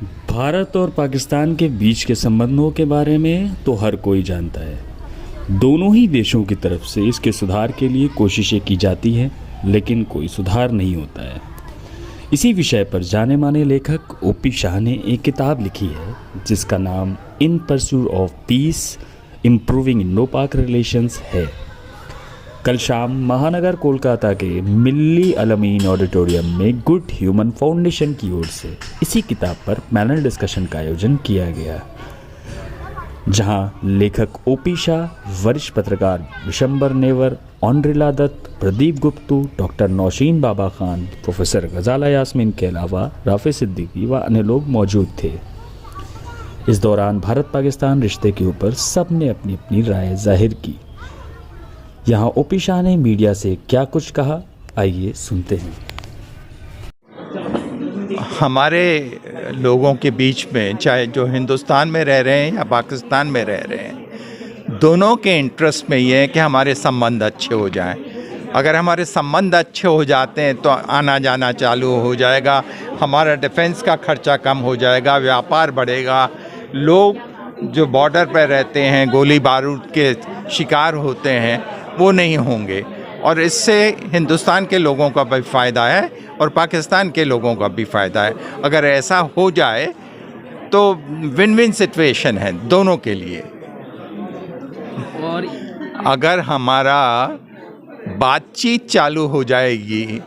भारत और पाकिस्तान के बीच के संबंधों के बारे में तो हर कोई जानता है। दोनों ही देशों की तरफ से इसके सुधार के लिए कोशिशें की जाती हैं, लेकिन कोई सुधार नहीं होता है। इसी विषय पर जाने माने लेखक ओपी शाह ने एक किताब लिखी है जिसका नाम in pursuit of peace improving Indo Pak relations है। कल शाम महानगर कोलकाता के मिल्ली अलमीन ऑडिटोरियम में गुड ह्यूमन फाउंडेशन की ओर से इसी किताब पर पैनल डिस्कशन का आयोजन किया गया, जहां लेखक ओपी शाह, वरिष्ठ पत्रकार विशंबर नेवर, ऑनरिला दत्त, प्रदीप गुप्तू, डॉक्टर नौशीन बाबा खान, प्रोफेसर गजाला यास्मीन के अलावा राफे सिद्दीकी व अन्य लोग मौजूद थे। इस दौरान भारत पाकिस्तान रिश्ते के ऊपर सबने अपनी अपनी राय जाहिर की। यहाँ ओपी शाह ने मीडिया से क्या कुछ कहा, आइए सुनते हैं। हमारे लोगों के बीच में, चाहे जो हिंदुस्तान में रह रहे हैं या पाकिस्तान में रह रहे हैं, दोनों के इंटरेस्ट में ये है कि हमारे संबंध अच्छे हो जाएं। अगर हमारे संबंध अच्छे हो जाते हैं तो आना जाना चालू हो जाएगा, हमारा डिफेंस का खर्चा कम हो जाएगा, व्यापार बढ़ेगा, लोग जो बॉर्डर पर रहते हैं गोली बारूद के शिकार होते हैं वो नहीं होंगे, और इससे हिंदुस्तान के लोगों का भी फ़ायदा है और पाकिस्तान के लोगों का भी फ़ायदा है। अगर ऐसा हो जाए तो विन विन सिचुएशन है दोनों के लिए। और अगर हमारा बातचीत चालू हो जाएगी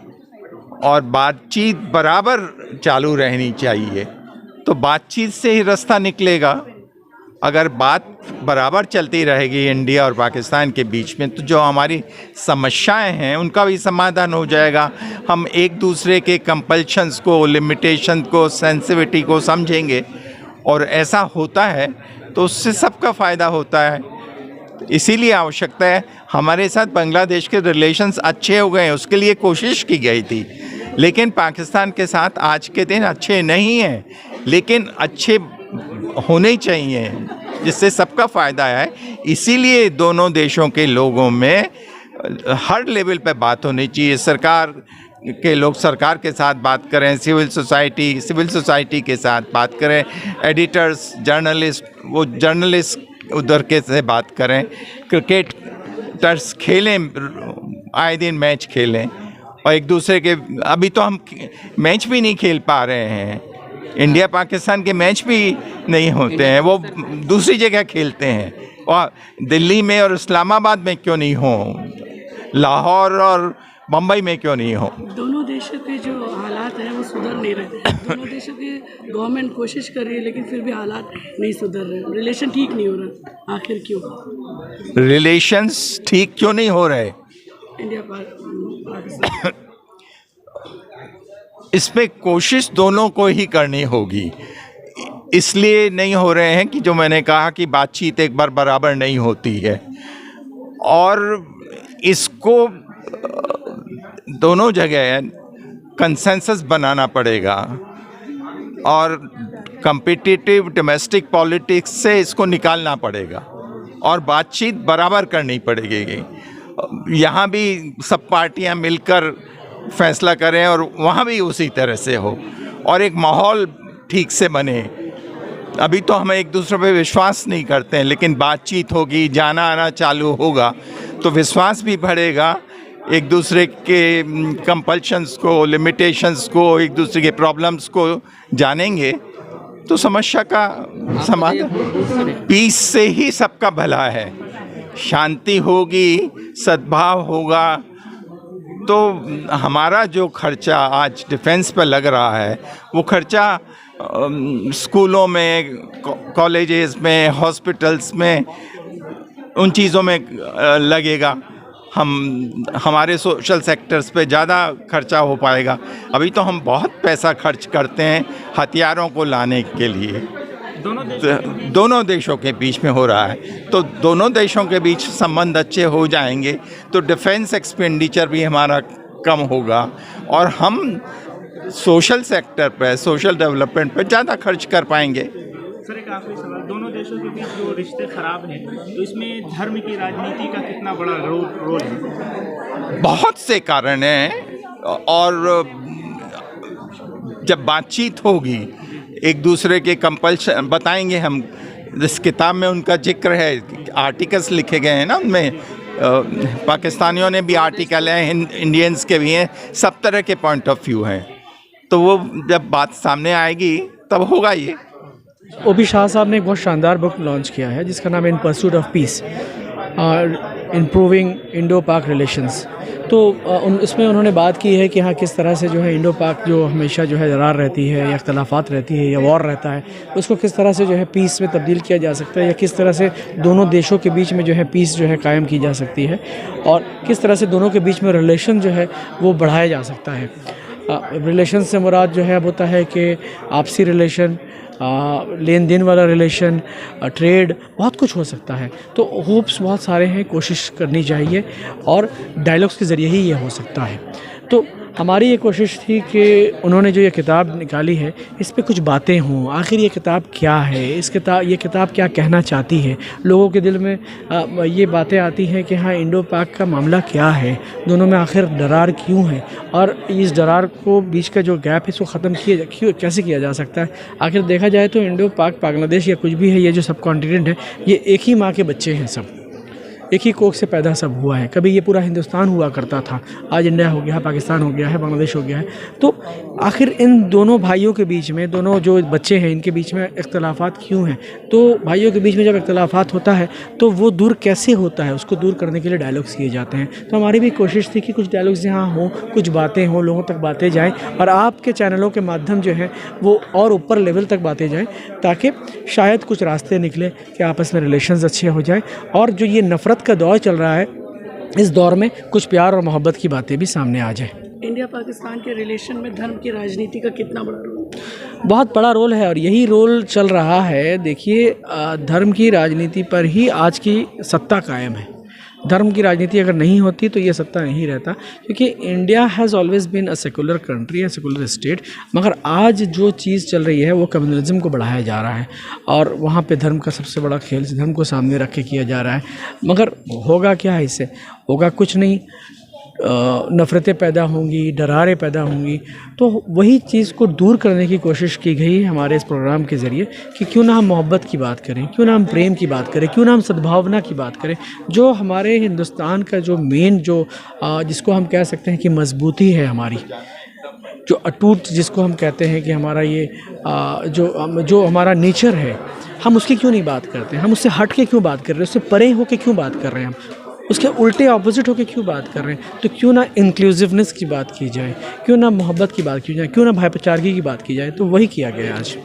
और बातचीत बराबर चालू रहनी चाहिए तो बातचीत से ही रास्ता निकलेगा। अगर बात बराबर चलती रहेगी इंडिया और पाकिस्तान के बीच में तो जो हमारी समस्याएं हैं उनका भी समाधान हो जाएगा। हम एक दूसरे के कंपल्शंस को, लिमिटेशन को, सेंसिटिविटी को समझेंगे, और ऐसा होता है तो उससे सबका फ़ायदा होता है। इसीलिए आवश्यकता है, हमारे साथ बांग्लादेश के रिलेशंस अच्छे हो गए, उसके लिए कोशिश की गई थी, लेकिन पाकिस्तान के साथ आज के दिन अच्छे नहीं हैं, लेकिन अच्छे होने चाहिए जिससे सबका फ़ायदा है। इसीलिए दोनों देशों के लोगों में हर लेवल पे बात होनी चाहिए। सरकार के लोग सरकार के साथ बात करें, सिविल सोसाइटी के साथ बात करें, एडिटर्स, जर्नलिस्ट, वो जर्नलिस्ट उधर के से बात करें, क्रिकेटर्स खेलें, आए दिन मैच खेलें, और एक दूसरे के, अभी तो हम मैच भी नहीं खेल पा रहे हैं, इंडिया पाकिस्तान के मैच भी नहीं होते हैं, वो दूसरी जगह खेलते हैं। और दिल्ली में और इस्लामाबाद में क्यों नहीं हो, लाहौर और मुंबई में क्यों नहीं हो। दोनों देशों के जो हालात हैं वो सुधर नहीं रहे। दोनों देशों की गवर्नमेंट कोशिश कर रही है लेकिन फिर भी हालात नहीं सुधर रहे, रिलेशन ठीक नहीं हो रहा। आखिर क्यों रिलेशंस ठीक क्यों नहीं हो रहे? इंडिया पाकिस्तान इसमें कोशिश दोनों को ही करनी होगी। इसलिए नहीं हो रहे हैं कि जो मैंने कहा कि बातचीत एक बार बराबर नहीं होती है, और इसको दोनों जगह कंसेंसस बनाना पड़ेगा, और कम्पिटिटिव डोमेस्टिक पॉलिटिक्स से इसको निकालना पड़ेगा और बातचीत बराबर करनी पड़ेगी। यहाँ भी सब पार्टियाँ मिलकर फैसला करें और वहाँ भी उसी तरह से हो, और एक माहौल ठीक से बने। अभी तो हम एक दूसरे पे विश्वास नहीं करते हैं, लेकिन बातचीत होगी, जाना आना चालू होगा तो विश्वास भी बढ़ेगा। एक दूसरे के कंपल्शंस को, लिमिटेशंस को, एक दूसरे के प्रॉब्लम्स को जानेंगे तो समस्या का समाधान, पीस से ही सबका भला है। शांति होगी, सद्भाव होगा, तो हमारा जो खर्चा आज डिफेंस पर लग रहा है वो खर्चा स्कूलों में, कॉलेजेस में, हॉस्पिटल्स में, उन चीज़ों में लगेगा। हमारे सोशल सेक्टर्स पे ज़्यादा खर्चा हो पाएगा। अभी तो हम बहुत पैसा खर्च करते हैं हथियारों को लाने के लिए, दोनों देशों के बीच में हो रहा है। तो दोनों देशों के बीच संबंध अच्छे हो जाएंगे तो डिफेंस एक्सपेंडिचर भी हमारा कम होगा, और हम सोशल सेक्टर पे, सोशल डेवलपमेंट पे ज़्यादा खर्च कर पाएंगे। सर, एक आखिरी सवाल, दोनों देशों के बीच जो रिश्ते खराब हैं तो इसमें धर्म की राजनीति का कितना बड़ा रोल है? बहुत से कारण हैं, और जब बातचीत होगी एक दूसरे के कंपल्शन बताएंगे हम। इस किताब में उनका जिक्र है, आर्टिकल्स लिखे गए हैं ना उनमें, पाकिस्तानियों ने भी आर्टिकल हैं, इंडियंस के भी हैं, सब तरह के पॉइंट ऑफ व्यू हैं। तो वो जब बात सामने आएगी तब होगा ये। ओपी शाह साहब ने एक बहुत शानदार बुक लॉन्च किया है जिसका नाम है इन pursuit of peace, improving Indo Pak relations. तो इसमें उन्होंने बात की है कि हाँ किस तरह से जो है इंडो पाक जो हमेशा जो है दरार रहती है या इख्तलाफात रहती है या वॉर रहता है, उसको किस तरह से जो है पीस में तब्दील किया जा सकता है, या किस तरह से दोनों देशों के बीच में जो है पीस जो है कायम की जा सकती है, और किस तरह से दोनों के बीच में रिलेशन जो है वो बढ़ाया जा सकता है। रिलेशन से मुराद जो है अब होता है कि आपसी रिलेशन, लेन देन वाला रिलेशन, ट्रेड, बहुत कुछ हो सकता है। तो होप्स बहुत सारे हैं, कोशिश करनी चाहिए और डायलॉग्स के ज़रिए ही ये हो सकता है। तो हमारी ये कोशिश थी कि उन्होंने जो ये किताब निकाली है इस पे कुछ बातें हों, आखिर ये किताब क्या है, ये किताब क्या कहना चाहती है। लोगों के दिल में ये बातें आती हैं कि हाँ इंडो पाक का मामला क्या है, दोनों में आखिर दरार क्यों है, और इस दरार को बीच का जो गैप है इसको ख़त्म कैसे किया जा सकता है। आखिर देखा जाए तो इंडो पाक बांग्लादेश या कुछ भी है, ये जो सब कॉन्टिनेंट है ये एक ही माँ के बच्चे हैं, सब एक ही कोख से पैदा सब हुआ है। कभी ये पूरा हिंदुस्तान हुआ करता था, आज इंडिया हो गया है, पाकिस्तान हो गया है, बांग्लादेश हो गया है। तो आखिर इन दोनों भाइयों के बीच में, दोनों जो बच्चे हैं इनके बीच में इख्तलाफात क्यों हैं। तो भाइयों के बीच में जब इख्तलाफात होता है तो वो दूर कैसे होता है, उसको दूर करने के लिए डायलॉग्स किए जाते हैं। तो हमारी भी कोशिश थी कि कुछ डायलॉग्स यहाँ हों, कुछ बातें हों, लोगों तक बातें जाएँ, और आपके चैनलों के माध्यम जो है वो और ऊपर लेवल तक बातें जाएँ, ताकि शायद कुछ रास्ते निकले कि आपस में रिलेशंस अच्छे हो जाए, और जो ये नफ़रत का दौर चल रहा है इस दौर में कुछ प्यार और मोहब्बत की बातें भी सामने आ जाए। इंडिया पाकिस्तान के रिलेशन में धर्म की राजनीति का कितना बड़ा रोल? बहुत बड़ा रोल है, और यही रोल चल रहा है। देखिए, धर्म की राजनीति पर ही आज की सत्ता कायम है। धर्म की राजनीति अगर नहीं होती तो ये सत्ता नहीं रहता, क्योंकि India has always been a secular country, a secular state. मगर आज जो चीज़ चल रही है वो कम्युनलिज्म को बढ़ाया जा रहा है, और वहाँ पे धर्म का सबसे बड़ा खेल धर्म को सामने रख के किया जा रहा है। मगर होगा क्या है इससे? होगा कुछ नहीं, नफ़रतें पैदा होंगी, दरारें पैदा होंगी। तो वही चीज़ को दूर करने की कोशिश की गई हमारे इस प्रोग्राम के ज़रिए कि क्यों ना हम मोहब्बत की बात करें, क्यों ना हम प्रेम की बात करें, क्यों ना हम सद्भावना की बात करें। जो हमारे हिंदुस्तान का जो मेन जो जिसको हम कह सकते हैं कि मजबूती है हमारी, जो अटूट जिसको हम कहते हैं कि हमारा ये जो हमारा नेचर है, हम उसकी क्यों नहीं बात करते? हम उससे हट के क्यों बात कर रहे हैं? उससे परे होके क्यों बात कर रहे हैं? हम उसके उल्टे ऑपोजिट होके क्यों बात कर रहे हैं? तो क्यों ना इंक्लूसिवनेस की बात की जाए, क्यों ना मोहब्बत की बात की जाए, क्यों ना भाईचारगी की बात की जाए। तो वही किया गया आज।